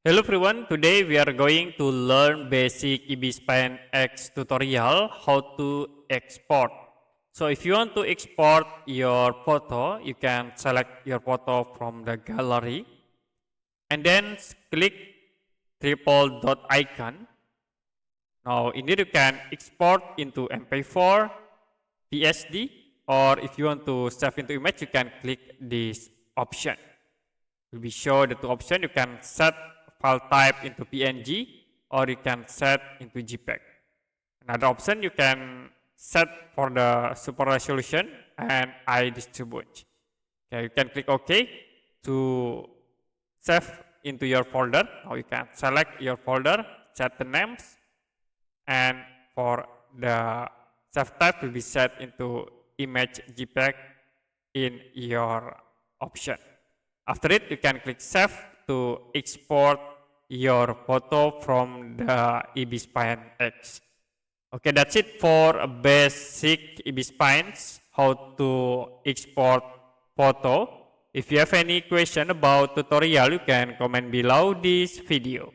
Hello everyone, today we are going to learn basic Ibis Paint X tutorial how to export. So if you want to export your photo, you can select your photo from the gallery and then click triple dot icon. Now in here you can export into MP4, PSD, or if you want to save into image, you can click this option. Will be show the two options. You can set file type into PNG or you can set into JPEG. Another option you can set for the super resolution and I distribute. Okay, you can click OK to save into your folder. Now you can select your folder, set the names, and for the save type will be set into image JPEG in your option. After it, you can click save to export your photo from the Ibis Paint X. Okay, that's it for a basic Ibis Paint, how to export photo. If you have any question about tutorial, you can comment below this video.